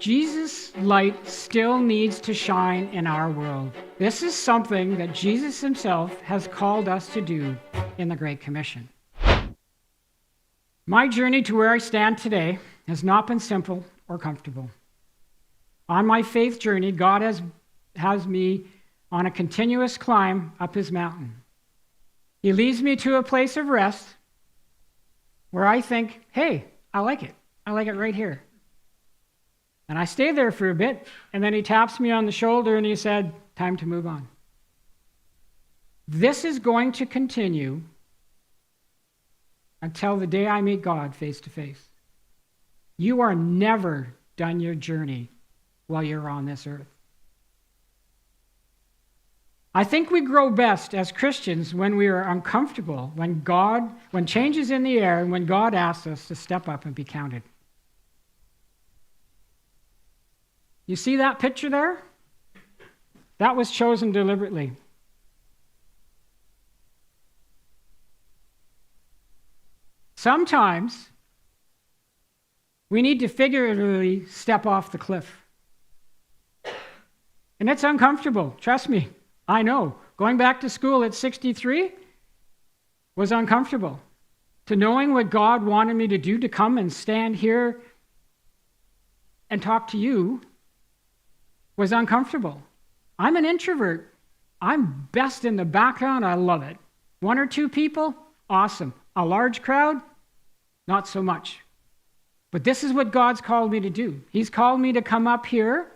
Jesus' light still needs to shine in our world. This is something that Jesus himself has called us to do in the Great Commission. My journey to where I stand today has not been simple or comfortable. On my faith journey, God has me on a continuous climb up his mountain. He leads me to a place of rest where I think, hey, I like it. I like it right here. And I stay there for a bit, and then he taps me on the shoulder and he said, time to move on. This is going to continue until the day I meet God face to face. You are never done your journey while you're on this earth. I think we grow best as Christians when we are uncomfortable, when change is in the air, and when God asks us to step up and be counted. You see that picture there? That was chosen deliberately. Sometimes we need to figuratively step off the cliff. And it's uncomfortable, trust me. I know. Going back to school at 63 was uncomfortable. To knowing what God wanted me to do, to come and stand here and talk to you, was uncomfortable. I'm an introvert. I'm best in the background. I love it. One or two people, awesome. A large crowd, not so much. But this is what God's called me to do. He's called me to come up here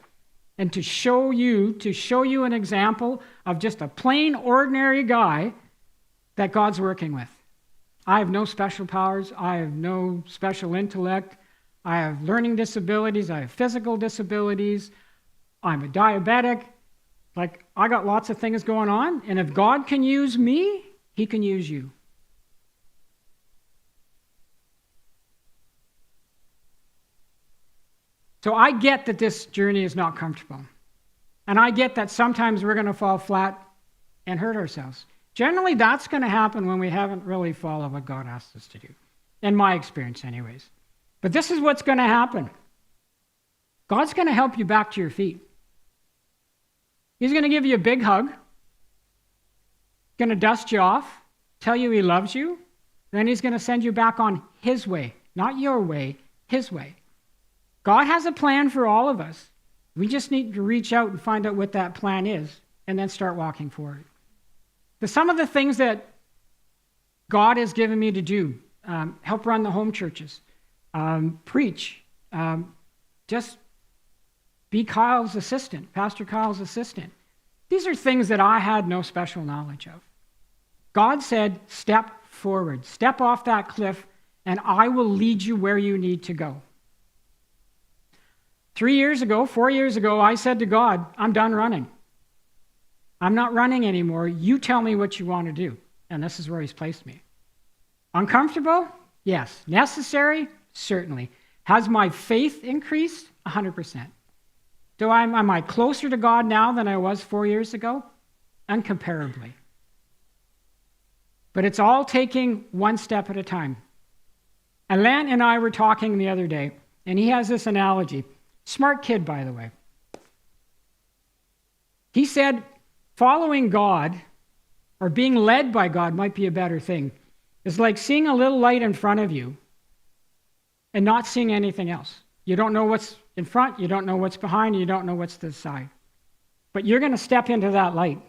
and to show you an example of just a plain, ordinary guy that God's working with. I have no special powers. I have no special intellect. I have learning disabilities. I have physical disabilities. I'm a diabetic. I got lots of things going on. And if God can use me, he can use you. So I get that this journey is not comfortable. And I get that sometimes we're going to fall flat and hurt ourselves. Generally, that's going to happen when we haven't really followed what God asked us to do. In my experience, anyways. But this is what's going to happen. God's going to help you back to your feet. He's going to give you a big hug. Going to dust you off, tell you he loves you. Then he's going to send you back on his way. Not your way, his way. God has a plan for all of us. We just need to reach out and find out what that plan is and then start walking forward. Some of the things that God has given me to do, help run the home churches, preach, just be Kyle's assistant, Pastor Kyle's assistant. These are things that I had no special knowledge of. God said, step forward, step off that cliff, and I will lead you where you need to go. 4 years ago, I said to God, I'm done running. I'm not running anymore. You tell me what you want to do. And this is where he's placed me. Uncomfortable? Yes. Necessary? Certainly. Has my faith increased? 100%. Am I closer to God now than I was 4 years ago? Incomparably. But it's all taking one step at a time. Alain and I were talking the other day, and he has this analogy. Smart kid, by the way. He said, following God, or being led by God might be a better thing. It's like seeing a little light in front of you and not seeing anything else. You don't know what's in front, you don't know what's behind, you don't know what's to the side. But you're going to step into that light,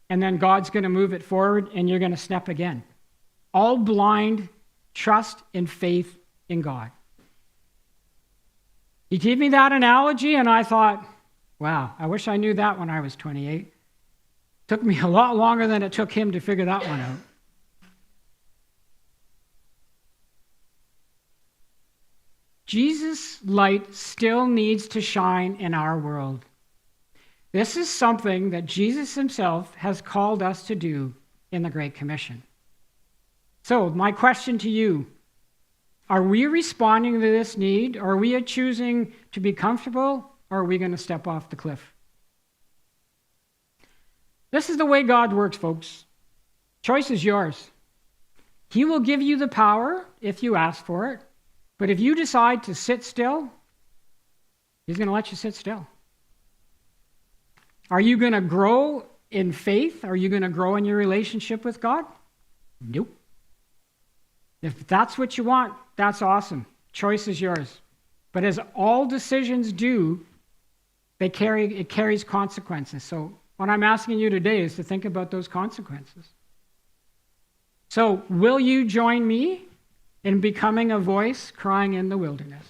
and then God's going to move it forward, and you're going to step again. All blind, trust and faith in God. He gave me that analogy, and I thought, wow, I wish I knew that when I was 28. Took me a lot longer than it took him to figure that one out. Jesus' light still needs to shine in our world. This is something that Jesus himself has called us to do in the Great Commission. So, my question to you, are we responding to this need? Are we choosing to be comfortable, or are we going to step off the cliff? This is the way God works, folks. Choice is yours. He will give you the power if you ask for it. But if you decide to sit still, He's going to let you sit still. Are you going to grow in faith? Are you going to grow in your relationship with God? Nope. If that's what you want, that's awesome. Choice is yours. But as all decisions do, it carries consequences. So what I'm asking you today is to think about those consequences. So will you join me in becoming a voice crying in the wilderness?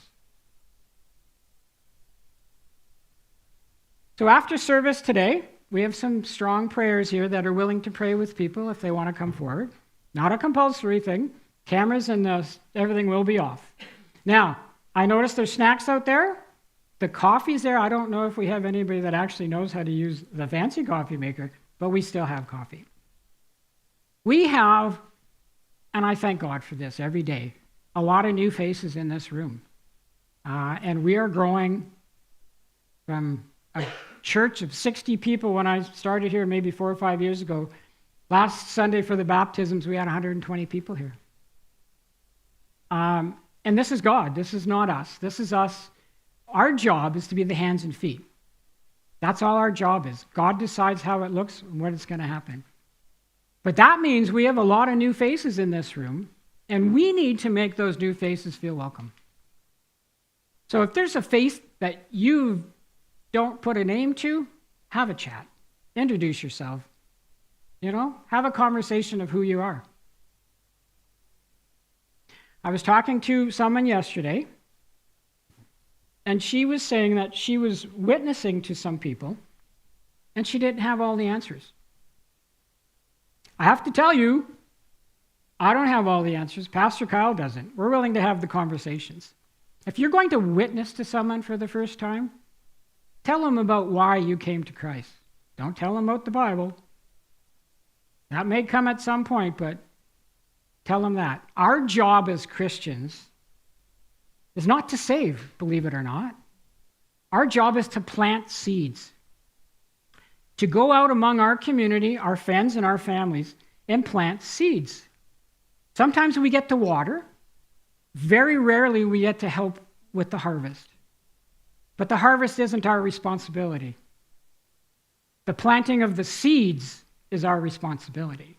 So after service today, we have some strong prayers here that are willing to pray with people if they want to come forward. Not a compulsory thing. Cameras and everything will be off. Now, I noticed there's snacks out there. The coffee's there. I don't know if we have anybody that actually knows how to use the fancy coffee maker, but we still have coffee. We have, and I thank God for this every day, a lot of new faces in this room. And we are growing from a church of 60 people when I started here maybe 4 or 5 years ago. Last Sunday for the baptisms, we had 120 people here. And this is God. This is not us. This is us. Our job is to be the hands and feet. That's all our job is. God decides how it looks and what is going to happen. But that means we have a lot of new faces in this room, and we need to make those new faces feel welcome. So if there's a face that you don't put a name to, have a chat. Introduce yourself. Have a conversation of who you are. I was talking to someone yesterday, and she was saying that she was witnessing to some people, and she didn't have all the answers. I have to tell you, I don't have all the answers. Pastor Kyle doesn't. We're willing to have the conversations. If you're going to witness to someone for the first time, tell them about why you came to Christ. Don't tell them about the Bible. That may come at some point, but tell them that. Our job as Christians is not to save, believe it or not. Our job is to plant seeds. To go out among our community, our friends and our families, and plant seeds. Sometimes we get to water. Very rarely we get to help with the harvest. But the harvest isn't our responsibility. The planting of the seeds is our responsibility.